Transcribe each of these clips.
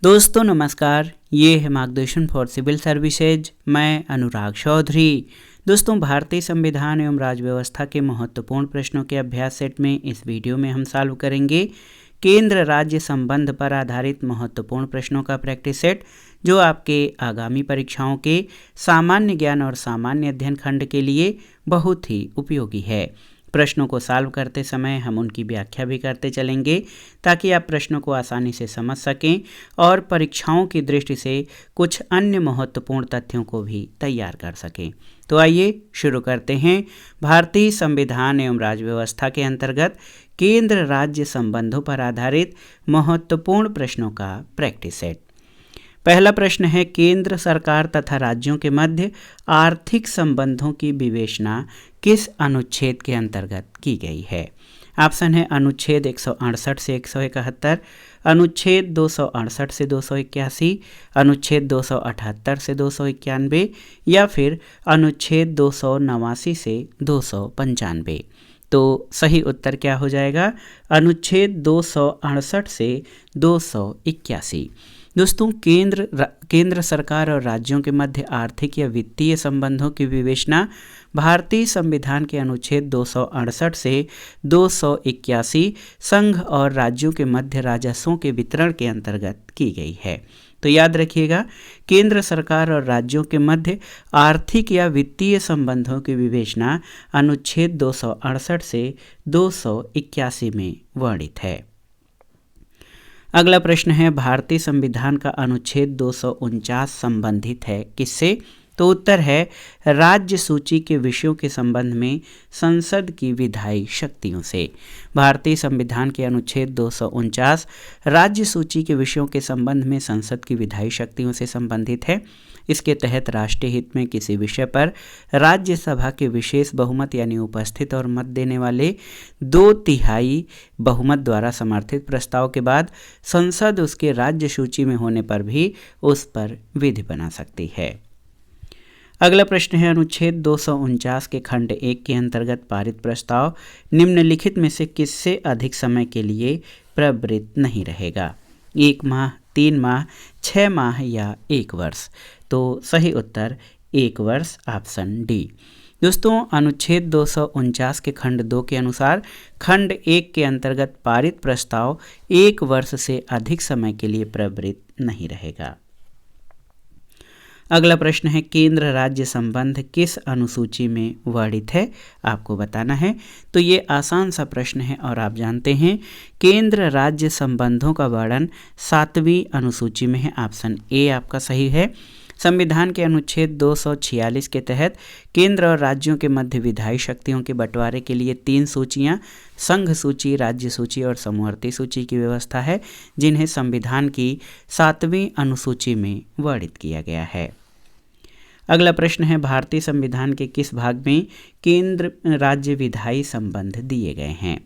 दोस्तों नमस्कार, ये है मार्गदर्शन फॉर सिविल सर्विसेज। मैं अनुराग चौधरी। दोस्तों, भारतीय संविधान एवं राज्य व्यवस्था के महत्वपूर्ण प्रश्नों के अभ्यास सेट में इस वीडियो में हम सॉल्व करेंगे केंद्र राज्य संबंध पर आधारित महत्वपूर्ण प्रश्नों का प्रैक्टिस सेट, जो आपके आगामी परीक्षाओं के सामान्य ज्ञान और सामान्य अध्ययन खंड के लिए बहुत ही उपयोगी है। प्रश्नों को सॉल्व करते समय हम उनकी व्याख्या भी करते चलेंगे ताकि आप प्रश्नों को आसानी से समझ सकें और परीक्षाओं की दृष्टि से कुछ अन्य महत्वपूर्ण तथ्यों को भी तैयार कर सकें। तो आइए शुरू करते हैं भारतीय संविधान एवं राज्य व्यवस्था के अंतर्गत केंद्र राज्य संबंधों पर आधारित महत्वपूर्ण प्रश्नों का प्रैक्टिस सेट। पहला प्रश्न है, केंद्र सरकार तथा राज्यों के मध्य आर्थिक संबंधों की विवेचना किस अनुच्छेद के अंतर्गत की गई है? ऑप्शन है अनुच्छेद 168 से 171, अनुच्छेद 268 से 281, अनुच्छेद 278 से 291 या फिर अनुच्छेद 289 से 295। तो सही उत्तर क्या हो जाएगा? अनुच्छेद 268 से 281। दोस्तों, केंद्र सरकार और राज्यों के मध्य आर्थिक या वित्तीय संबंधों की विवेचना भारतीय संविधान के अनुच्छेद 268 से 281 संघ और राज्यों के मध्य राजस्वों के वितरण के अंतर्गत की गई है। तो याद रखिएगा, केंद्र सरकार और राज्यों के मध्य आर्थिक या वित्तीय संबंधों की विवेचना अनुच्छेद 268 से 281 में वर्णित है। अगला प्रश्न है, भारतीय संविधान का अनुच्छेद 249 संबंधित है किससे? तो उत्तर है राज्य सूची के विषयों के संबंध में संसद की विधायी शक्तियों से। भारतीय संविधान के अनुच्छेद 249 राज्य सूची के विषयों के संबंध में संसद की विधायी शक्तियों से संबंधित है। इसके तहत राष्ट्रीय हित में किसी विषय पर राज्यसभा के विशेष बहुमत यानी उपस्थित और मत देने वाले 2/3 बहुमत द्वारा समर्थित प्रस्ताव के बाद संसद उसके राज्य सूची में होने पर भी उस पर विधि बना सकती है। अगला प्रश्न है, अनुच्छेद 249 के खंड 1 के अंतर्गत पारित प्रस्ताव निम्नलिखित में से किससे अधिक समय के लिए प्रवृत्त नहीं रहेगा? 1 माह, 3 माह, 6 माह या 1 वर्ष? तो सही उत्तर 1 वर्ष, ऑप्शन डी। दोस्तों, अनुच्छेद 249 के खंड 2 के अनुसार खंड 1 के अंतर्गत पारित प्रस्ताव 1 वर्ष से अधिक समय के लिए प्रवृत्त नहीं रहेगा। अगला प्रश्न है, केंद्र राज्य संबंध किस अनुसूची में वर्णित है? आपको बताना है। तो ये आसान सा प्रश्न है और आप जानते हैं केंद्र राज्य संबंधों का वर्णन 7वीं अनुसूची में है। ऑप्शन ए आपका सही है। संविधान के अनुच्छेद 246 के तहत केंद्र और राज्यों के मध्य विधायी शक्तियों के बंटवारे के लिए 3 सूचियां संघ सूची, राज्य सूची और समवर्ती सूची की व्यवस्था है, जिन्हें संविधान की 7वीं अनुसूची में वर्णित किया गया है। अगला प्रश्न है, भारतीय संविधान के किस भाग में केंद्र राज्य विधायी संबंध दिए गए हैं?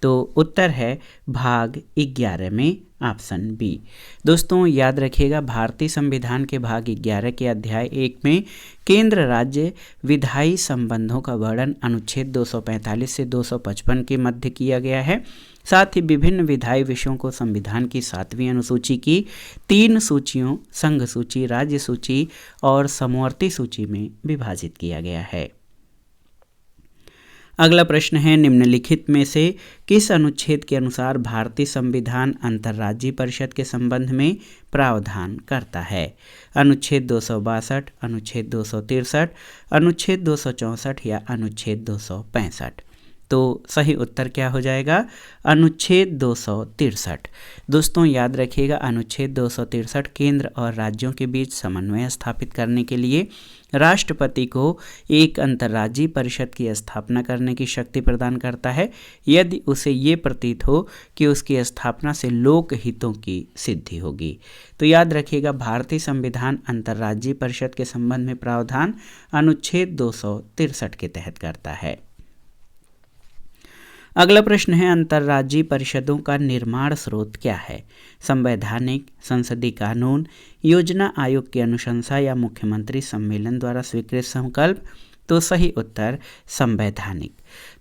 तो उत्तर है भाग 11 में, ऑप्शन बी। दोस्तों, याद रखिएगा, भारतीय संविधान के भाग 11 के अध्याय 1 में केंद्र राज्य विधायी संबंधों का वर्णन अनुच्छेद 245 से 255 के मध्य किया गया है। साथ ही विभिन्न विधायी विषयों को संविधान की 7वीं अनुसूची की 3 सूचियों संघ सूची, राज्य सूची और समवर्ती सूची में विभाजित किया गया है। अगला प्रश्न है, निम्नलिखित में से किस अनुच्छेद के अनुसार भारतीय संविधान अंतर्राज्यीय परिषद के संबंध में प्रावधान करता है? अनुच्छेद 262, अनुच्छेद 263, अनुच्छेद 264 या अनुच्छेद 265? तो सही उत्तर क्या हो जाएगा? अनुच्छेद 263। दोस्तों, याद रखिएगा, अनुच्छेद 263 केंद्र और राज्यों के बीच समन्वय स्थापित करने के लिए राष्ट्रपति को एक अंतर्राज्यीय परिषद की स्थापना करने की शक्ति प्रदान करता है, यदि उसे ये प्रतीत हो कि उसकी स्थापना से लोक हितों की सिद्धि होगी। तो याद रखिएगा, भारतीय संविधान अंतर्राज्यीय परिषद के संबंध में प्रावधान अनुच्छेद 263 के तहत करता है। अगला प्रश्न है, अंतर्राज्यीय परिषदों का निर्माण स्रोत क्या है? संवैधानिक, संसदीय कानून, योजना आयोग की अनुशंसा या मुख्यमंत्री सम्मेलन द्वारा स्वीकृत संकल्प? तो सही उत्तर संवैधानिक।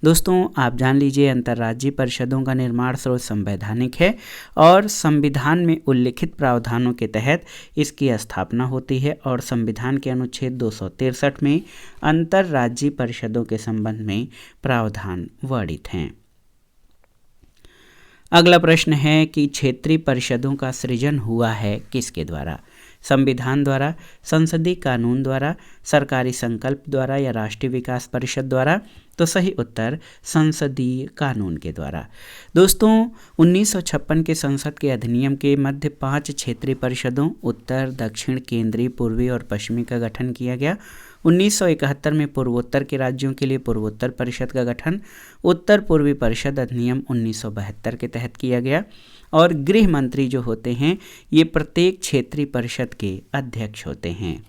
दोस्तों आप जान लीजिए अंतर्राज्यीय परिषदों का निर्माण स्रोत संवैधानिक है और संविधान में उल्लिखित प्रावधानों के तहत इसकी स्थापना होती है और संविधान के अनुच्छेद 263 में अंतर्राज्यीय परिषदों के संबंध में प्रावधान वर्णित हैं। अगला प्रश्न है कि क्षेत्रीय परिषदों का सृजन हुआ है किसके द्वारा? संविधान द्वारा, संसदीय कानून द्वारा, सरकारी संकल्प द्वारा या राष्ट्रीय विकास परिषद द्वारा? तो सही उत्तर संसदीय कानून के द्वारा। दोस्तों 1956 के संसद के अधिनियम के मध्य 5 क्षेत्रीय परिषदों उत्तर, दक्षिण, केंद्रीय, पूर्वी और पश्चिमी का गठन किया गया। 1971 में पूर्वोत्तर के राज्यों के लिए पूर्वोत्तर परिषद का गठन उत्तर पूर्वी परिषद अधिनियम 1972 के तहत किया गया और गृह मंत्री जो होते हैं ये प्रत्येक क्षेत्रीय परिषद के अध्यक्ष होते हैं।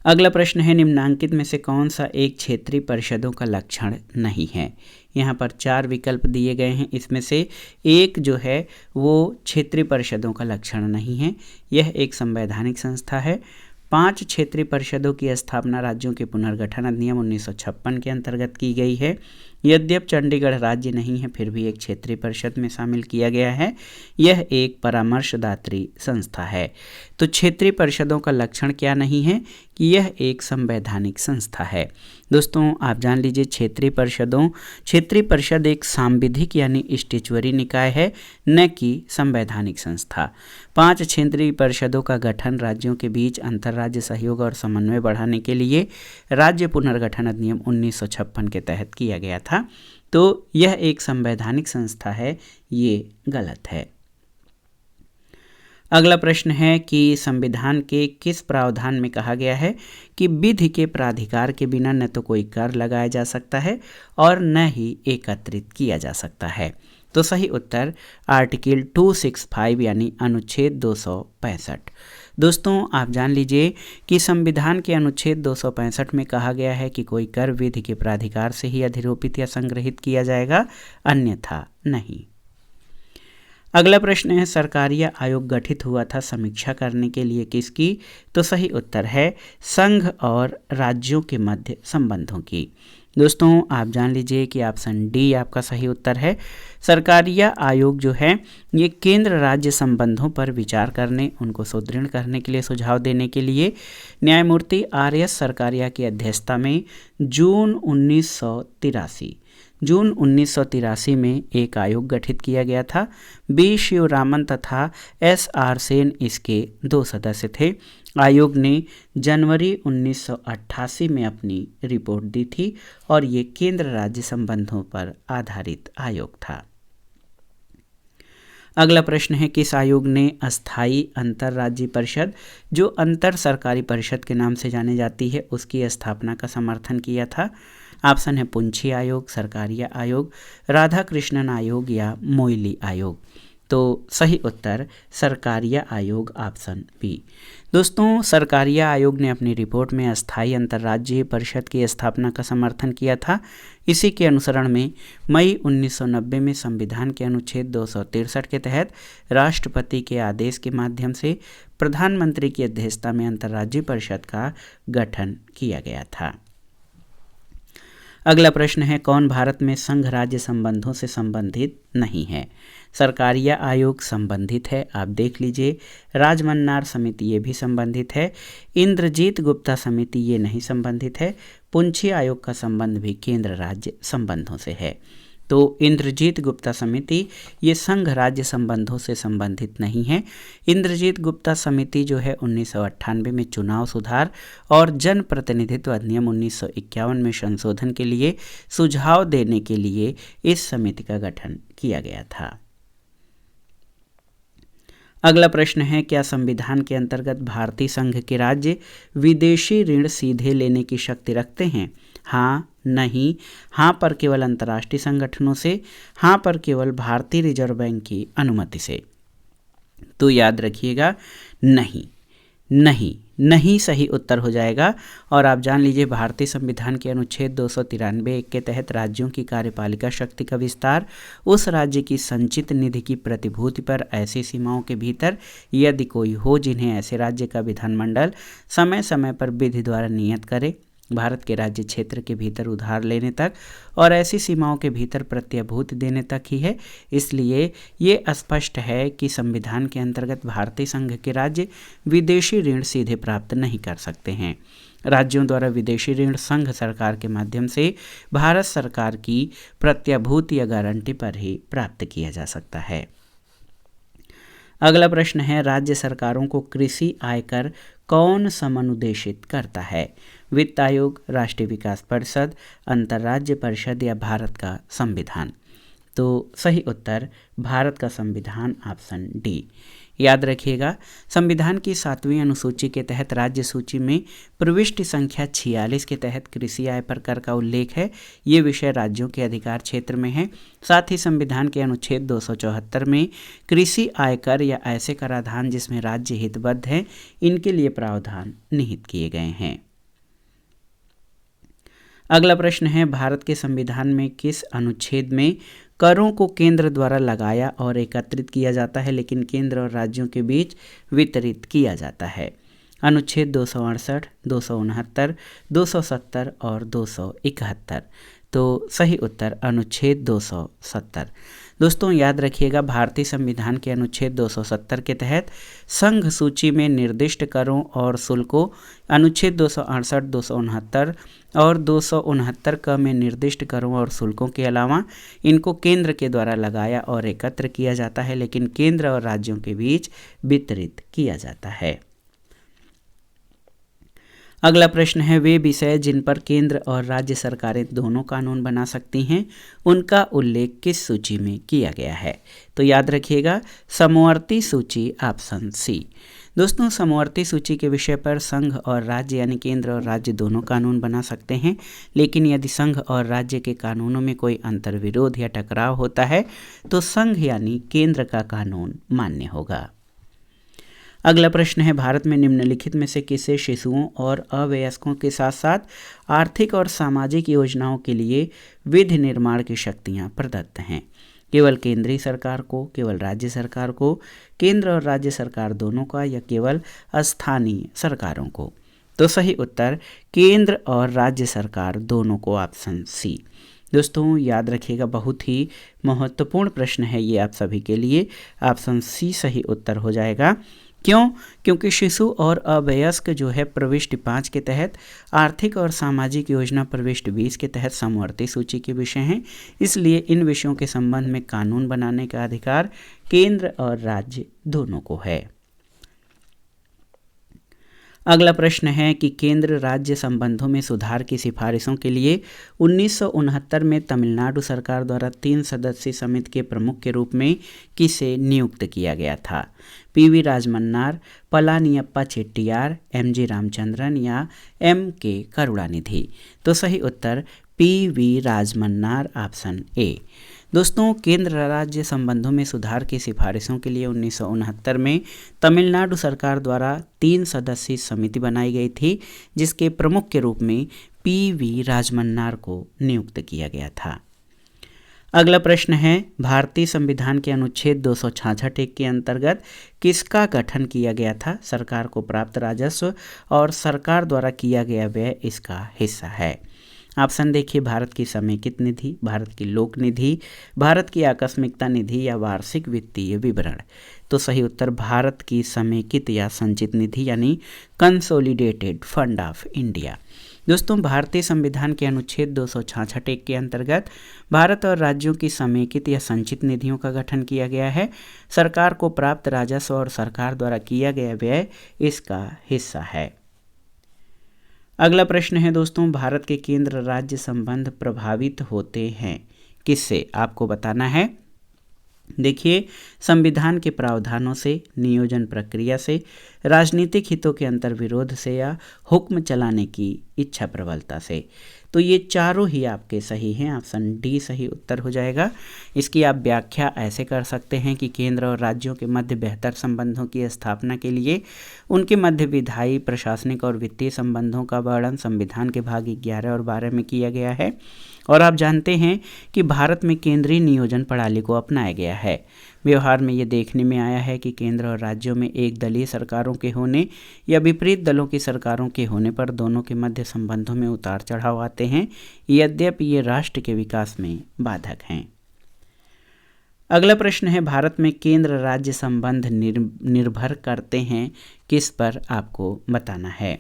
अगला प्रश्न है निम्नांकित में से कौन सा एक क्षेत्रीय परिषदों का लक्षण नहीं है? यहाँ पर 4 विकल्प दिए गए हैं, इसमें से एक जो है वो क्षेत्रीय परिषदों का लक्षण नहीं है। यह एक संवैधानिक संस्था है। 5 क्षेत्रीय परिषदों की स्थापना राज्यों के पुनर्गठन अधिनियम 1956 के अंतर्गत की गई है। यद्यपि चंडीगढ़ राज्य नहीं है फिर भी एक क्षेत्रीय परिषद में शामिल किया गया है। यह एक परामर्शदात्री संस्था है। तो क्षेत्रीय परिषदों का लक्षण क्या नहीं है कि यह एक संवैधानिक संस्था है। दोस्तों आप जान लीजिए क्षेत्रीय परिषद एक सांविधिक यानी स्टैच्यूटरी निकाय है, न कि संवैधानिक संस्था। 5 क्षेत्रीय परिषदों का गठन राज्यों के बीच अंतर्राज्य सहयोग और समन्वय बढ़ाने के लिए राज्य पुनर्गठन अधिनियम 1956 के तहत किया गया था। तो यह एक संवैधानिक संस्था है, ये गलत है। अगला प्रश्न है कि संविधान के किस प्रावधान में कहा गया है कि विधि के प्राधिकार के बिना न तो कोई कर लगाया जा सकता है और न ही एकत्रित किया जा सकता है? तो सही उत्तर आर्टिकल 265 यानी अनुच्छेद 265। दोस्तों आप जान लीजिए कि संविधान के अनुच्छेद 265 में कहा गया है कि कोई कर विधि के प्राधिकार से ही अधिरोपित या संग्रहित किया जाएगा, अन्यथा नहीं। अगला प्रश्न है सरकारीय आयोग गठित हुआ था समीक्षा करने के लिए किसकी? तो सही उत्तर है संघ और राज्यों के मध्य संबंधों की। दोस्तों आप जान लीजिए कि ऑप्शन डी आपका सही उत्तर है। सरकारीय आयोग जो है ये केंद्र राज्य संबंधों पर विचार करने, उनको सुदृढ़ करने के लिए सुझाव देने के लिए न्यायमूर्ति आर.एस. सरकारिया की अध्यक्षता में जून 1983 में एक आयोग गठित किया गया था। बी शिवरामन तथा एस.आर. सेन इसके 2 सदस्य थे। आयोग ने जनवरी 1988 में अपनी रिपोर्ट दी थी और ये केंद्र राज्य संबंधों पर आधारित आयोग था। अगला प्रश्न है किस आयोग ने अस्थायी अंतर्राज्यीय परिषद जो अंतर सरकारी परिषद के नाम से जानी जाती है उसकी स्थापना का समर्थन किया था? ऑप्शन है पुंछी आयोग, सरकारिया आयोग, राधाकृष्णन आयोग या मोइली आयोग। तो सही उत्तर सरकारिया आयोग ऑप्शन बी। दोस्तों सरकारिया आयोग ने अपनी रिपोर्ट में अस्थायी अंतर्राज्यीय परिषद की स्थापना का समर्थन किया था। इसी के अनुसरण में मई 1990 में संविधान के अनुच्छेद 263 के तहत राष्ट्रपति के आदेश के माध्यम से प्रधानमंत्री की अध्यक्षता में अंतर्राज्यीय परिषद का गठन किया गया था। अगला प्रश्न है कौन भारत में संघ राज्य संबंधों से संबंधित नहीं है? सरकारिया आयोग संबंधित है, आप देख लीजिए। राजमन्नार समिति ये भी संबंधित है। इंद्रजीत गुप्ता समिति ये नहीं संबंधित है। पुंछी आयोग का संबंध भी केंद्र राज्य संबंधों से है। तो इंद्रजीत गुप्ता समिति ये संघ राज्य संबंधों से संबंधित नहीं है। इंद्रजीत गुप्ता समिति जो है 1998 में चुनाव सुधार और जन प्रतिनिधित्व अधिनियम 1951 में संशोधन के लिए सुझाव देने के लिए इस समिति का गठन किया गया था। अगला प्रश्न है क्या संविधान के अंतर्गत भारतीय संघ के राज्य विदेशी ऋण सीधे लेने की शक्ति रखते हैं? हाँ, नहीं, हाँ पर केवल अंतर्राष्ट्रीय संगठनों से, हाँ पर केवल भारतीय रिजर्व बैंक की अनुमति से। तो याद रखिएगा नहीं, नहीं, नहीं सही उत्तर हो जाएगा। और आप जान लीजिए भारतीय संविधान के अनुच्छेद 293 के तहत राज्यों की कार्यपालिका शक्ति का विस्तार उस राज्य की संचित निधि की प्रतिभूति पर ऐसी सीमाओं के भीतर यदि कोई हो जिन्हें ऐसे राज्य का विधानमंडल समय समय पर विधि द्वारा नियत करे भारत के राज्य क्षेत्र के भीतर उधार लेने तक और ऐसी सीमाओं के भीतर प्रत्याभूति देने तक ही है। इसलिए ये स्पष्ट है कि संविधान के अंतर्गत भारतीय संघ के राज्य विदेशी ऋण सीधे प्राप्त नहीं कर सकते हैं। राज्यों द्वारा विदेशी ऋण संघ सरकार के माध्यम से भारत सरकार की प्रत्याभूति या गारंटी पर ही प्राप्त किया जा सकता है। अगला प्रश्न है, राज्य सरकारों को कृषि आयकर कौन समनुदेशित करता है? वित्त आयोग, राष्ट्रीय विकास परिषद, अंतर्राज्य परिषद या भारत का संविधान? तो सही उत्तर भारत का संविधान, ऑप्शन डी। याद रखिएगा, संविधान की 7वीं अनुसूची के तहत राज्य सूची में प्रविष्टि संख्या 46 के तहत कृषि आय पर कर का उल्लेख है। ये विषय राज्यों के अधिकार क्षेत्र में है। साथ ही संविधान के अनुच्छेद 274 में कृषि आयकर या ऐसे कराधान जिसमें राज्य हितबद्ध हैं, इनके लिए प्रावधान निहित किए गए हैं। अगला प्रश्न है, भारत के संविधान में किस अनुच्छेद में करों को केंद्र द्वारा लगाया और एकत्रित किया जाता है लेकिन केंद्र और राज्यों के बीच वितरित किया जाता है? अनुच्छेद 268, 269, 270 और 271। तो सही उत्तर अनुच्छेद 270। दोस्तों याद रखिएगा, भारतीय संविधान के अनुच्छेद 270 के तहत संघ सूची में निर्दिष्ट करों और शुल्कों, अनुच्छेद 268, 269 और 269 क में निर्दिष्ट करों और शुल्कों के अलावा इनको केंद्र के द्वारा लगाया और एकत्र किया जाता है लेकिन केंद्र और राज्यों के बीच वितरित किया जाता है। अगला प्रश्न है, वे विषय जिन पर केंद्र और राज्य सरकारें दोनों कानून बना सकती हैं, उनका उल्लेख किस सूची में किया गया है? तो याद रखिएगा, समवर्ती सूची, ऑप्शन सी। दोस्तों समवर्ती सूची के विषय पर संघ और राज्य यानी केंद्र और राज्य दोनों कानून बना सकते हैं, लेकिन यदि संघ और राज्य के कानूनों में कोई अंतर्विरोध या टकराव होता है तो संघ यानी केंद्र का कानून मान्य होगा। अगला प्रश्न है, भारत में निम्नलिखित में से किसे शिशुओं और अवयस्कों के साथ साथ आर्थिक और सामाजिक योजनाओं के लिए विधि निर्माण की शक्तियां प्रदत्त हैं? केवल केंद्रीय सरकार को, केवल राज्य सरकार को, केंद्र और राज्य सरकार दोनों का, या केवल स्थानीय सरकारों को? तो सही उत्तर केंद्र और राज्य सरकार दोनों को, ऑप्शन सी। दोस्तों याद रखिएगा, बहुत ही महत्वपूर्ण प्रश्न है ये आप सभी के लिए। ऑप्शन सी सही उत्तर हो जाएगा। क्यों? क्योंकि शिशु और अवयस्क जो है प्रविष्टि 5 के तहत, आर्थिक और सामाजिक योजना प्रविष्टि 20 के तहत समवर्ती सूची के विषय हैं। इसलिए इन विषयों के संबंध में कानून बनाने का अधिकार केंद्र और राज्य दोनों को है। अगला प्रश्न है कि केंद्र राज्य संबंधों में सुधार की सिफारिशों के लिए 1969 में तमिलनाडु सरकार द्वारा 3 सदस्यीय समिति के प्रमुख के रूप में किसे नियुक्त किया गया था? पीवी राजमन्नार, पलानियप्पा चेट्टियार, एमजी रामचंद्रन या एमके करुणानिधि? तो सही उत्तर पीवी राजमन्नार, ऑप्शन ए। दोस्तों केंद्र राज्य संबंधों में सुधार की सिफारिशों के लिए 1969 में तमिलनाडु सरकार द्वारा 3 सदस्यीय समिति बनाई गई थी, जिसके प्रमुख के रूप में पीवी राजमन्नार को नियुक्त किया गया था। अगला प्रश्न है, भारतीय संविधान के अनुच्छेद 266 के अंतर्गत किसका गठन किया गया था? सरकार को प्राप्त राजस्व और सरकार द्वारा किया गया व्यय इसका हिस्सा है। ऑप्शन देखिए, भारत की समेकित निधि, भारत की लोक निधि, भारत की आकस्मिकता निधि या वार्षिक वित्तीय विवरण? तो सही उत्तर भारत की समेकित या संचित निधि यानी कंसोलिडेटेड फंड ऑफ इंडिया। दोस्तों भारतीय संविधान के अनुच्छेद 266 के अंतर्गत भारत और राज्यों की समेकित या संचित निधियों का गठन किया गया है। सरकार को प्राप्त राजस्व और सरकार द्वारा किया गया व्यय इसका हिस्सा है। अगला प्रश्न है दोस्तों, भारत के केंद्र राज्य संबंध प्रभावित होते हैं किससे? आपको बताना है। देखिए, संविधान के प्रावधानों से, नियोजन प्रक्रिया से, राजनीतिक हितों के अंतर्विरोध से या हुक्म चलाने की इच्छा प्रबलता से। तो ये चारों ही आपके सही हैं, ऑप्शन डी सही उत्तर हो जाएगा। इसकी आप व्याख्या ऐसे कर सकते हैं कि केंद्र और राज्यों के मध्य बेहतर संबंधों की स्थापना के लिए उनके मध्य विधायी, प्रशासनिक और वित्तीय संबंधों का वर्णन संविधान के भाग 11 और 12 में किया गया है। और आप जानते हैं कि भारत में केंद्रीय नियोजन प्रणाली को अपनाया गया है। व्यवहार में ये देखने में आया है कि केंद्र और राज्यों में एक दलीय सरकारों के होने या विपरीत दलों की सरकारों के होने पर दोनों के मध्य संबंधों में उतार चढ़ाव आते हैं, यद्यपि ये राष्ट्र के विकास में बाधक हैं। अगला प्रश्न है, भारत में केंद्र राज्य संबंध निर्भर करते हैं किस पर, आपको बताना है।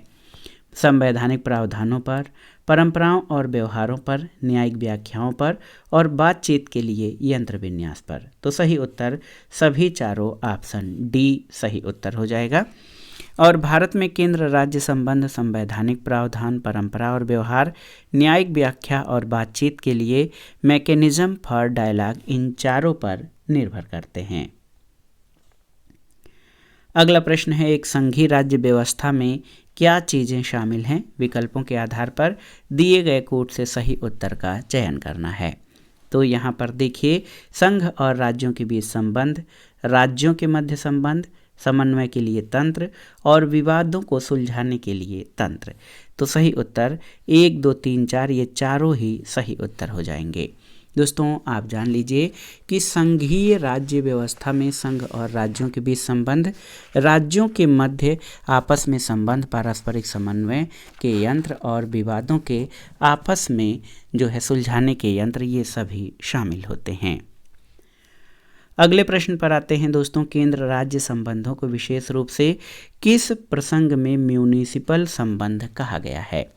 संवैधानिक प्रावधानों पर, परंपराओं और व्यवहारों पर, न्यायिक व्याख्याओं पर और बातचीत के लिए यंत्र विन्यास पर। तो सही उत्तर सभी चारों ऑप्शन डी सही उत्तर हो जाएगा। और भारत में केंद्र राज्य संबंध संवैधानिक प्रावधान, परंपरा और व्यवहार, न्यायिक व्याख्या और बातचीत के लिए मैकेनिज्म फॉर डायलॉग, इन चारों पर निर्भर करते हैं। अगला प्रश्न है, एक संघीय राज्य व्यवस्था में क्या चीज़ें शामिल हैं? विकल्पों के आधार पर दिए गए कोड से सही उत्तर का चयन करना है। तो यहाँ पर देखिए, संघ और राज्यों के बीच संबंध, राज्यों के मध्य संबंध, समन्वय के लिए तंत्र और विवादों को सुलझाने के लिए तंत्र। तो सही उत्तर 1, 2, 3, 4 ये चारों ही सही उत्तर हो जाएंगे। दोस्तों आप जान लीजिए कि संघीय राज्य व्यवस्था में संघ और राज्यों के बीच संबंध, राज्यों के मध्य आपस में संबंध, पारस्परिक समन्वय के यंत्र और विवादों के आपस में जो है सुलझाने के यंत्र, ये सभी शामिल होते हैं। अगले प्रश्न पर आते हैं दोस्तों, केंद्र राज्य संबंधों को विशेष रूप से किस प्रसंग में म्यूनिसिपल संबंध कहा गया है?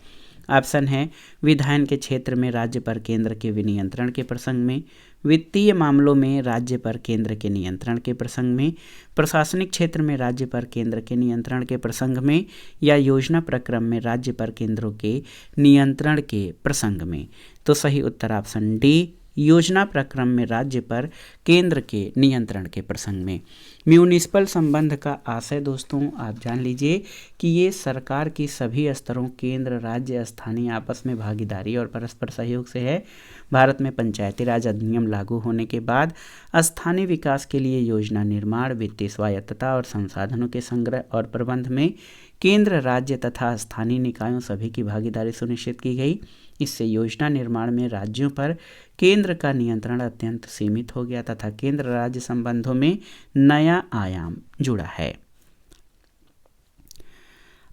ऑप्शन है, विधायन के क्षेत्र में राज्य पर केंद्र के विनियंत्रण के प्रसंग में, वित्तीय मामलों में राज्य पर केंद्र के नियंत्रण के प्रसंग में, प्रशासनिक क्षेत्र में राज्य पर केंद्र के नियंत्रण के प्रसंग में, या योजना प्रक्रम में राज्य पर केंद्रों के नियंत्रण के प्रसंग में। तो सही उत्तर ऑप्शन डी, योजना प्रक्रम में राज्य पर केंद्र के नियंत्रण के प्रसंग में। म्यूनिसिपल संबंध का आशय दोस्तों आप जान लीजिए कि ये सरकार की सभी स्तरों, केंद्र, राज्य, स्थानीय आपस में भागीदारी और परस्पर सहयोग से है। भारत में पंचायती राज अधिनियम लागू होने के बाद स्थानीय विकास के लिए योजना निर्माण, वित्तीय स्वायत्तता और संसाधनों के संग्रह और प्रबंध में केंद्र, राज्य तथा स्थानीय निकायों सभी की भागीदारी सुनिश्चित की गई। इससे योजना निर्माण में राज्यों पर केंद्र का नियंत्रण अत्यंत सीमित हो गया तथा केंद्र राज्य संबंधों में नया आयाम जुड़ा है।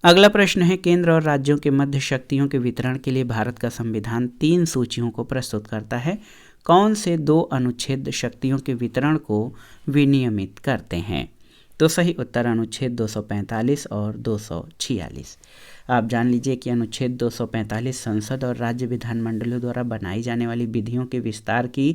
अगला प्रश्न है, केंद्र और राज्यों के मध्य शक्तियों के वितरण के लिए भारत का संविधान 3 सूचियों को प्रस्तुत करता है। कौन से 2 अनुच्छेद शक्तियों के वितरण को विनियमित करते हैं? तो सही उत्तर अनुच्छेद 245 और 246। आप जान लीजिए कि अनुच्छेद 245 संसद और राज्य विधानमंडलों द्वारा बनाई जाने वाली विधियों के विस्तार की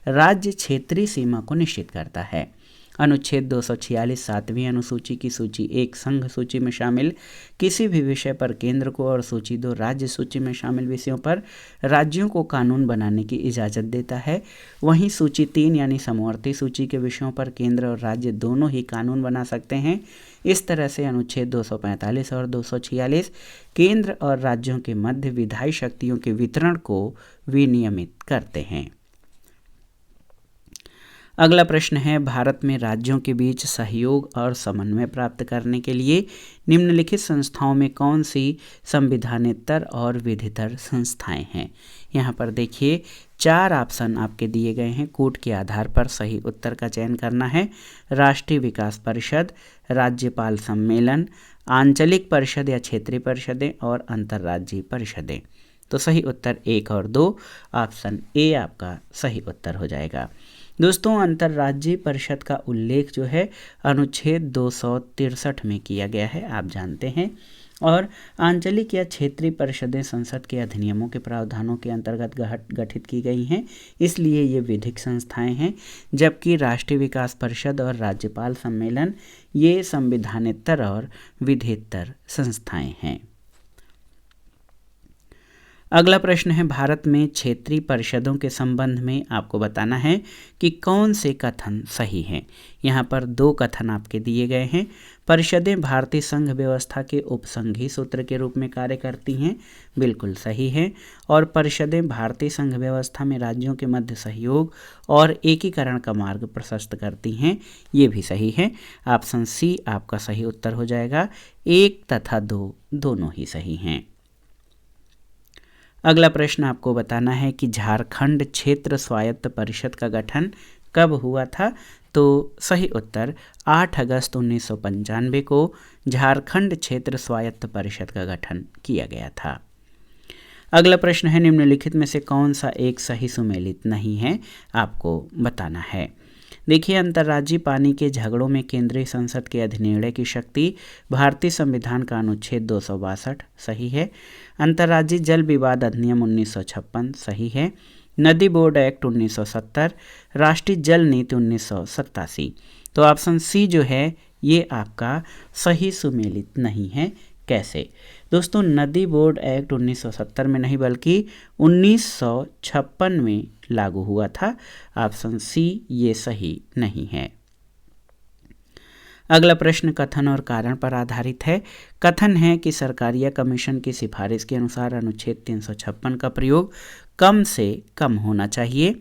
राज्य क्षेत्रीय सीमा को निश्चित करता है। अनुच्छेद 246 7वीं अनुसूची की सूची 1 संघ सूची में शामिल किसी भी विषय पर केंद्र को और सूची 2 राज्य सूची में शामिल विषयों पर राज्यों को कानून बनाने की इजाज़त देता है। वहीं सूची 3 यानी समवर्ती सूची के विषयों पर केंद्र और राज्य दोनों ही कानून बना सकते हैं। इस तरह से अनुच्छेद 245 और 246 केंद्र और राज्यों के मध्य विधायी शक्तियों के वितरण को विनियमित करते हैं। अगला प्रश्न है, भारत में राज्यों के बीच सहयोग और समन्वय प्राप्त करने के लिए निम्नलिखित संस्थाओं में कौन सी संविधानेतर और विधितर संस्थाएं हैं? यहाँ पर देखिए 4 ऑप्शन आपके दिए गए हैं। कोड के आधार पर सही उत्तर का चयन करना है। राष्ट्रीय विकास परिषद, राज्यपाल सम्मेलन, आंचलिक परिषद या क्षेत्रीय परिषदें और अंतर्राज्यीय परिषदें। तो सही उत्तर 1 और 2 ऑप्शन ए आपका सही उत्तर हो जाएगा। दोस्तों अंतर्राज्यीय परिषद का उल्लेख जो है अनुच्छेद 263 में किया गया है, आप जानते हैं। और आंचलिक या क्षेत्रीय परिषदें संसद के अधिनियमों के प्रावधानों के अंतर्गत गठित की गई हैं, इसलिए ये विधिक संस्थाएं हैं। जबकि राष्ट्रीय विकास परिषद और राज्यपाल सम्मेलन ये संविधानेतर और विधितर संस्थाएं हैं। अगला प्रश्न है, भारत में क्षेत्रीय परिषदों के संबंध में आपको बताना है कि कौन से कथन सही हैं। यहाँ पर 2 कथन आपके दिए गए हैं। परिषदें भारतीय संघ व्यवस्था के उपसंघीय सूत्र के रूप में कार्य करती हैं, बिल्कुल सही है। और परिषदें भारतीय संघ व्यवस्था में राज्यों के मध्य सहयोग और एकीकरण का मार्ग प्रशस्त करती हैं, ये भी सही है। ऑप्शन सी आपका सही उत्तर हो जाएगा। 1 तथा 2 दोनों ही सही हैं। अगला प्रश्न आपको बताना है कि झारखंड क्षेत्र स्वायत्त परिषद का गठन कब हुआ था। तो सही उत्तर 8 अगस्त 1995 को झारखंड क्षेत्र स्वायत्त परिषद का गठन किया गया था। अगला प्रश्न है निम्नलिखित में से कौन सा एक सही सुमेलित नहीं है, आपको बताना है। देखिए, अंतर्राज्यीय पानी के झगड़ों में केंद्रीय संसद के अधिनिर्णय की शक्ति भारतीय संविधान का अनुच्छेद 262 सही है। अंतर्राज्यीय जल विवाद अधिनियम 1956 सही है। नदी बोर्ड एक्ट 1970, राष्ट्रीय जल नीति 1987। तो ऑप्शन सी जो है ये आपका सही सुमेलित नहीं है। कैसे दोस्तों, नदी बोर्ड एक्ट 1970 में नहीं बल्कि 1956 में लागू हुआ था। ऑप्शन सी ये सही नहीं है। अगला प्रश्न कथन और कारण पर आधारित है। कथन है कि सरकारिया कमीशन की सिफारिश के अनुसार अनुच्छेद 356 का प्रयोग कम से कम होना चाहिए।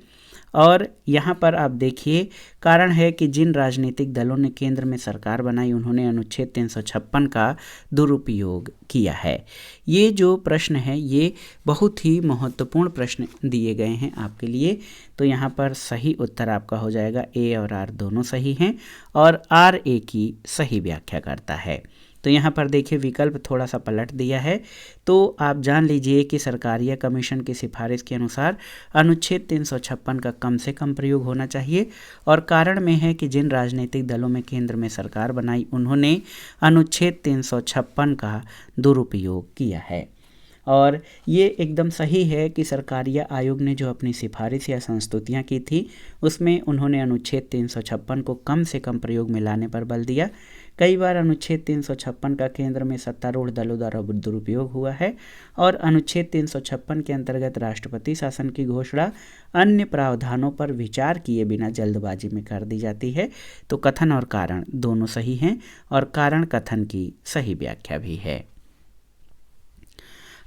और यहाँ पर आप देखिए, कारण है कि जिन राजनीतिक दलों ने केंद्र में सरकार बनाई उन्होंने अनुच्छेद 356 का दुरुपयोग किया है। ये जो प्रश्न है ये बहुत ही महत्वपूर्ण प्रश्न दिए गए हैं आपके लिए। तो यहाँ पर सही उत्तर आपका हो जाएगा ए और आर दोनों सही हैं और आर ए की सही व्याख्या करता है। तो यहाँ पर देखिए विकल्प थोड़ा सा पलट दिया है। तो आप जान लीजिए कि सरकारिया कमीशन की सिफारिश के अनुसार अनुच्छेद 356 का कम से कम प्रयोग होना चाहिए और कारण में है कि जिन राजनीतिक दलों में केंद्र में सरकार बनाई उन्होंने अनुच्छेद 356 का दुरुपयोग किया है। और ये एकदम सही है कि सरकारिया आयोग ने जो अपनी सिफारिश या संस्तुतियाँ की थी उसमें उन्होंने अनुच्छेद 356 को कम से कम प्रयोग में लाने पर बल दिया। कई बार अनुच्छेद 356 का केंद्र में सत्तारूढ़ दलों द्वारा दुरुपयोग हुआ है और अनुच्छेद 356 के अंतर्गत राष्ट्रपति शासन की घोषणा अन्य प्रावधानों पर विचार किए बिना जल्दबाजी में कर दी जाती है। तो कथन और कारण दोनों सही हैं और कारण कथन की सही व्याख्या भी है।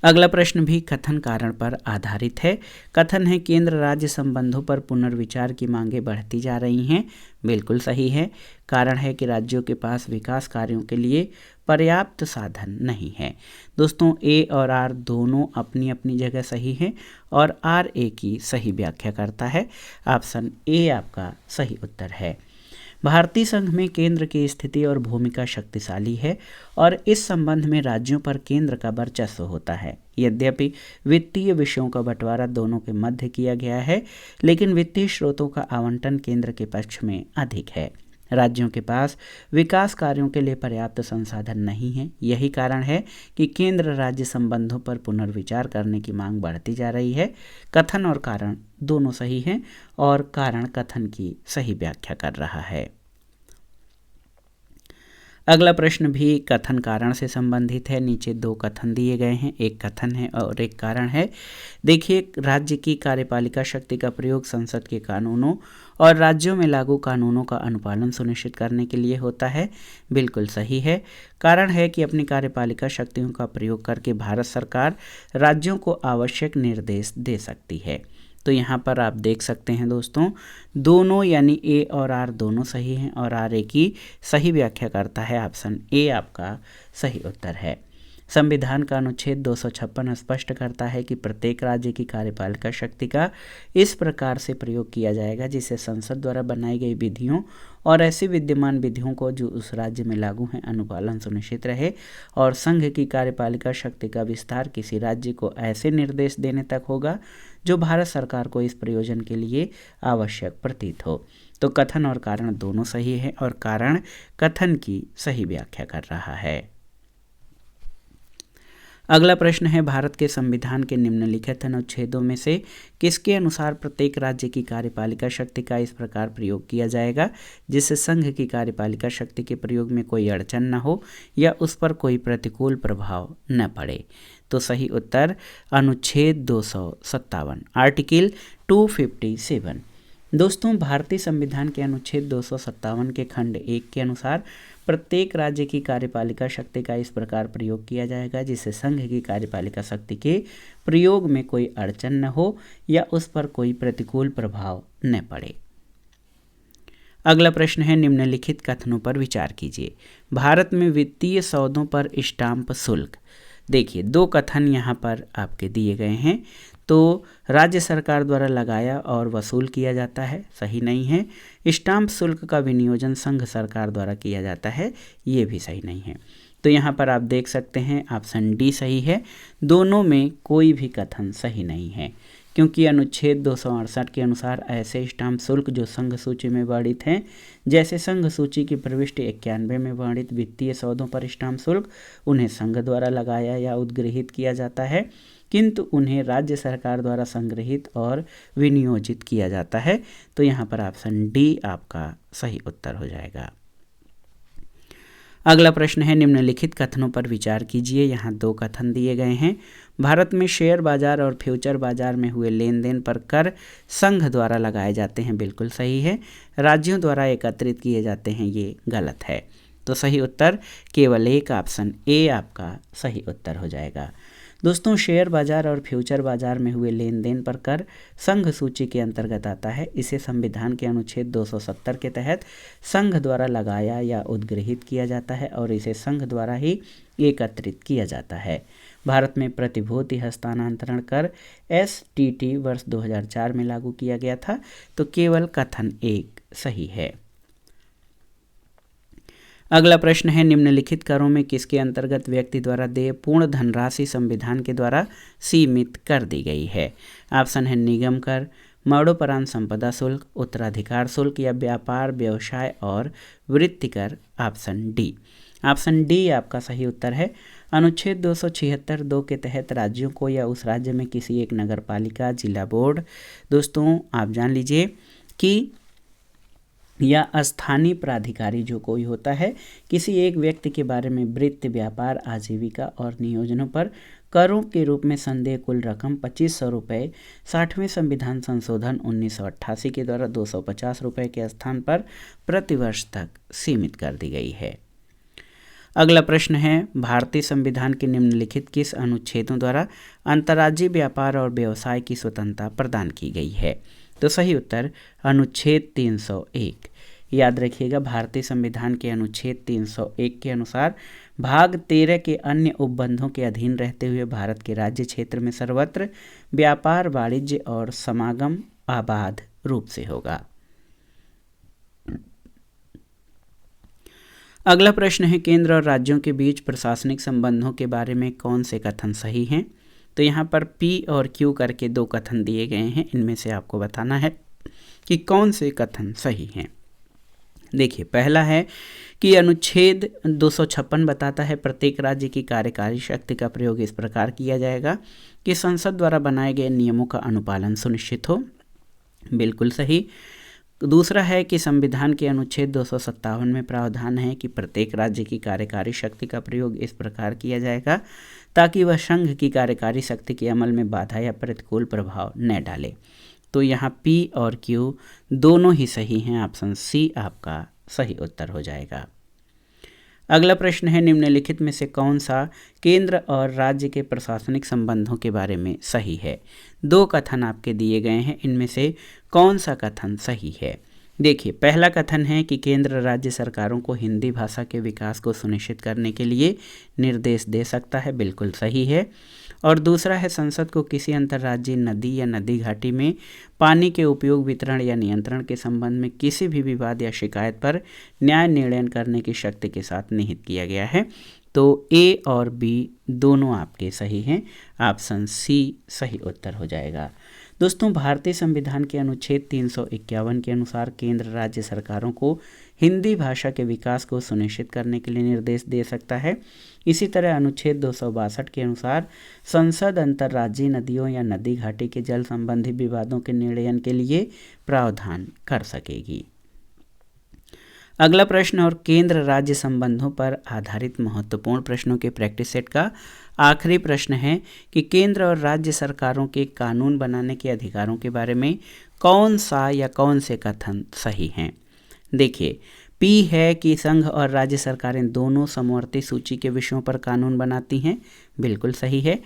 अगला प्रश्न भी कथन कारण पर आधारित है। कथन है केंद्र राज्य संबंधों पर पुनर्विचार की मांगें बढ़ती जा रही हैं। बिल्कुल सही है। कारण है कि राज्यों के पास विकास कार्यों के लिए पर्याप्त साधन नहीं है। दोस्तों ए और आर दोनों अपनी अपनी जगह सही हैं और आर ए की सही व्याख्या करता है। ऑप्शन ए आपका सही उत्तर है। भारतीय संघ में केंद्र की स्थिति और भूमिका शक्तिशाली है और इस संबंध में राज्यों पर केंद्र का वर्चस्व होता है। यद्यपि वित्तीय विषयों का बंटवारा दोनों के मध्य किया गया है, लेकिन वित्तीय स्रोतों का आवंटन केंद्र के पक्ष में अधिक है। राज्यों के पास विकास कार्यों के लिए पर्याप्त संसाधन नहीं है। यही कारण है कि केंद्र राज्य संबंधों पर पुनर्विचार करने की मांग बढ़ती जा रही है। कथन और कारण दोनों सही हैं और कारण कथन की सही व्याख्या कर रहा है। अगला प्रश्न भी कथन कारण से संबंधित है। नीचे दो कथन दिए गए हैं, एक कथन है और एक कारण है। देखिए, राज्य की कार्यपालिका शक्ति का प्रयोग संसद के कानूनों और राज्यों में लागू कानूनों का अनुपालन सुनिश्चित करने के लिए होता है। बिल्कुल सही है। कारण है कि अपनी कार्यपालिका शक्तियों का प्रयोग करके भारत सरकार राज्यों को आवश्यक निर्देश दे सकती है। तो यहाँ पर आप देख सकते हैं दोस्तों, दोनों यानी ए और आर दोनों सही हैं और आर ए की सही व्याख्या करता है। ऑप्शन ए आपका सही उत्तर है। संविधान का अनुच्छेद 256 स्पष्ट करता है कि प्रत्येक राज्य की कार्यपालिका शक्ति का इस प्रकार से प्रयोग किया जाएगा जिससे संसद द्वारा बनाई गई विधियों और ऐसी विद्यमान विधियों को जो उस राज्य में लागू हैं अनुपालन सुनिश्चित रहे और संघ की कार्यपालिका शक्ति का विस्तार किसी राज्य को ऐसे निर्देश देने तक होगा जो भारत सरकार को इस प्रयोजन के लिए आवश्यक प्रतीत हो। तो कथन और कारण दोनों सही है और कारण कथन की सही व्याख्या कर रहा है। अगला प्रश्न है भारत के संविधान के निम्नलिखित अनुच्छेदों में से किसके अनुसार प्रत्येक राज्य की कार्यपालिका शक्ति का इस प्रकार प्रयोग किया जाएगा जिससे संघ की कार्यपालिका शक्ति के प्रयोग में कोई अड़चन न हो या उस पर कोई प्रतिकूल प्रभाव न पड़े। तो सही उत्तर अनुच्छेद 257 आर्टिकल 257। दोस्तों, भारतीय संविधान के अनुच्छेद 257 के खंड 1 के अनुसार प्रत्येक राज्य की कार्यपालिका शक्ति का इस प्रकार प्रयोग किया जाएगा जिससे संघ की कार्यपालिका शक्ति के प्रयोग में कोई अड़चन न हो या उस पर कोई प्रतिकूल प्रभाव न पड़े। अगला प्रश्न है निम्नलिखित कथनों पर विचार कीजिए। भारत में वित्तीय सौदों पर स्टाम्प शुल्क देखिए 2 कथन यहाँ पर आपके दिए गए हैं। तो राज्य सरकार द्वारा लगाया और वसूल किया जाता है, सही नहीं है। स्टाम्प शुल्क का विनियोजन संघ सरकार द्वारा किया जाता है, ये भी सही नहीं है। तो यहाँ पर आप देख सकते हैं ऑप्शन डी सही है। दोनों में कोई भी कथन सही नहीं है, क्योंकि अनुच्छेद 268 के अनुसार ऐसे स्टाम्प शुल्क जो संघ सूची में वर्णित हैं, जैसे संघ सूची की प्रविष्टि 91 में वर्णित वित्तीय सौदों पर स्टाम्प शुल्क, उन्हें संघ द्वारा लगाया या उद्गृहित किया जाता है, किंतु उन्हें राज्य सरकार द्वारा संग्रहित और विनियोजित किया जाता है। तो यहाँ पर ऑप्शन डी आपका सही उत्तर हो जाएगा। अगला प्रश्न है, निम्नलिखित कथनों पर विचार कीजिए। यहाँ 2 कथन दिए गए हैं। भारत में शेयर बाजार और फ्यूचर बाजार में हुए लेन देन पर कर संघ द्वारा लगाए जाते हैं, बिल्कुल सही है। राज्यों द्वारा एकत्रित किए जाते हैं, ये गलत है। तो सही उत्तर केवल एक ऑप्शन ए आपका सही उत्तर हो जाएगा। दोस्तों, शेयर बाजार और फ्यूचर बाजार में हुए लेन देन पर कर संघ सूची के अंतर्गत आता है। इसे संविधान के अनुच्छेद 270 के तहत संघ द्वारा लगाया या उद्गृहित किया जाता है और इसे संघ द्वारा ही एकत्रित किया जाता है। भारत में प्रतिभूति हस्तांतरण कर STT वर्ष 2004 में लागू किया गया था। तो केवल कथन 1 सही है। अगला प्रश्न है, निम्नलिखित करों में किसके अंतर्गत व्यक्ति द्वारा देय पूर्ण धनराशि संविधान के द्वारा सीमित कर दी गई है। ऑप्शन है निगम कर, मरणोपरांत संपदा शुल्क, उत्तराधिकार शुल्क या व्यापार व्यवसाय और वृत्ति कर। ऑप्शन डी आपका सही उत्तर है। अनुच्छेद 276(2) के तहत राज्यों को या उस राज्य में किसी एक नगर पालिका, जिला बोर्ड, दोस्तों आप जान लीजिए कि या स्थानीय प्राधिकारी जो कोई होता है, किसी एक व्यक्ति के बारे में वृत्ति, व्यापार, आजीविका और नियोजनों पर करों के रूप में संदेय कुल रकम 2500 रुपये 60वें संविधान संशोधन 1988 के द्वारा 250 रुपये के स्थान पर प्रतिवर्ष तक सीमित कर दी गई है। अगला प्रश्न है, भारतीय संविधान के निम्नलिखित किस अनुच्छेदों द्वारा अंतर्राज्यीय व्यापार और व्यवसाय की स्वतंत्रता प्रदान की गई है। तो सही उत्तर अनुच्छेद 301। याद रखिएगा, भारतीय संविधान के अनुच्छेद 301 के अनुसार भाग 13 के अन्य उपबंधों के अधीन रहते हुए भारत के राज्य क्षेत्र में सर्वत्र व्यापार, वाणिज्य और समागम आबाद रूप से होगा। अगला प्रश्न है, केंद्र और राज्यों के बीच प्रशासनिक संबंधों के बारे में कौन से कथन सही हैं। तो यहाँ पर P और Q करके 2 कथन दिए गए हैं, इनमें से आपको बताना है कि कौन से कथन सही हैं। देखिए, पहला है कि अनुच्छेद 256 बताता है प्रत्येक राज्य की कार्यकारी शक्ति का प्रयोग इस प्रकार किया जाएगा कि संसद द्वारा बनाए गए नियमों का अनुपालन सुनिश्चित हो, बिल्कुल सही। दूसरा है कि संविधान के अनुच्छेद 257 में प्रावधान है कि प्रत्येक राज्य की कार्यकारी शक्ति का प्रयोग इस प्रकार किया जाएगा ताकि वह संघ की कार्यकारी शक्ति के अमल में बाधा या प्रतिकूल प्रभाव न डाले। तो यहाँ P और Q दोनों ही सही हैं। ऑप्शन C आपका सही उत्तर हो जाएगा। अगला प्रश्न है, निम्नलिखित में से कौन सा केंद्र और राज्य के प्रशासनिक संबंधों के बारे में सही है। 2 कथन आपके दिए गए हैं, इनमें से कौन सा कथन सही है। देखिए, पहला कथन है कि केंद्र राज्य सरकारों को हिंदी भाषा के विकास को सुनिश्चित करने के लिए निर्देश दे सकता है, बिल्कुल सही है। और दूसरा है संसद को किसी अंतर्राज्यीय नदी या नदी घाटी में पानी के उपयोग, वितरण या नियंत्रण के संबंध में किसी भी विवाद या शिकायत पर न्याय निर्णय करने की शक्ति के साथ निहित किया गया है। तो A और B दोनों आपके सही हैं। ऑप्शन C सही उत्तर हो जाएगा। दोस्तों, भारतीय संविधान के अनुच्छेद 351 के अनुसार केंद्र राज्य सरकारों को हिंदी भाषा के विकास को सुनिश्चित करने के लिए निर्देश दे सकता है। इसी तरह अनुच्छेद 262 के अनुसार संसद अंतर्राज्यीय नदियों या नदी घाटी के जल संबंधी विवादों के निर्णय के लिए प्रावधान कर सकेगी। अगला प्रश्न और केंद्र राज्य संबंधों पर आधारित महत्वपूर्ण प्रश्नों के प्रैक्टिस सेट का आखिरी प्रश्न है कि केंद्र और राज्य सरकारों के कानून बनाने के अधिकारों के बारे में कौन सा या कौन से कथन सही हैं। देखिए, P है कि संघ और राज्य सरकारें दोनों समवर्ती सूची के विषयों पर कानून बनाती हैं, बिल्कुल सही है।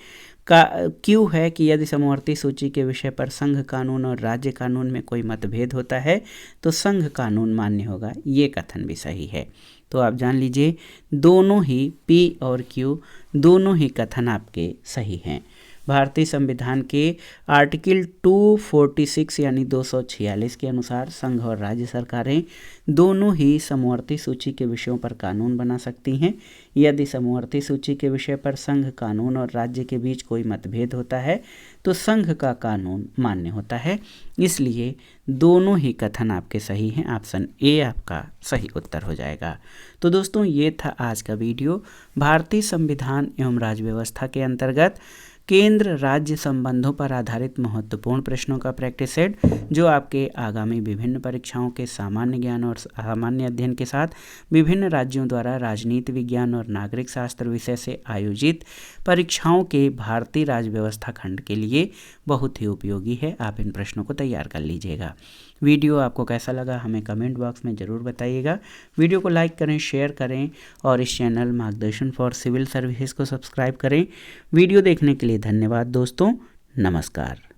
Q है कि यदि समवर्ती सूची के विषय पर संघ कानून और राज्य कानून में कोई मतभेद होता है तो संघ कानून मान्य होगा, ये कथन भी सही है। तो आप जान लीजिए दोनों ही P और Q दोनों ही कथन आपके सही हैं। भारतीय संविधान के आर्टिकल 246 यानी 246 के अनुसार संघ और राज्य सरकारें दोनों ही समवर्ती सूची के विषयों पर कानून बना सकती हैं। यदि समवर्ती सूची के विषय पर संघ कानून और राज्य के बीच कोई मतभेद होता है तो संघ का कानून मान्य होता है। इसलिए दोनों ही कथन आपके सही हैं। ऑप्शन ए आपका सही उत्तर हो जाएगा। तो दोस्तों ये था आज का वीडियो भारतीय संविधान एवं राज्य व्यवस्था के अंतर्गत केंद्र राज्य संबंधों पर आधारित महत्वपूर्ण प्रश्नों का प्रैक्टिस सेट, जो आपके आगामी विभिन्न परीक्षाओं के सामान्य ज्ञान और सामान्य अध्ययन के साथ विभिन्न राज्यों द्वारा राजनीति विज्ञान और नागरिक शास्त्र विषय से आयोजित परीक्षाओं के भारतीय राज्य व्यवस्था खंड के लिए बहुत ही उपयोगी है। आप इन प्रश्नों को तैयार कर लीजिएगा। वीडियो आपको कैसा लगा हमें कमेंट बॉक्स में ज़रूर बताइएगा। वीडियो को लाइक करें, शेयर करें और इस चैनल मार्गदर्शन फॉर सिविल सर्विसेज को सब्सक्राइब करें। वीडियो देखने के लिए धन्यवाद दोस्तों। नमस्कार।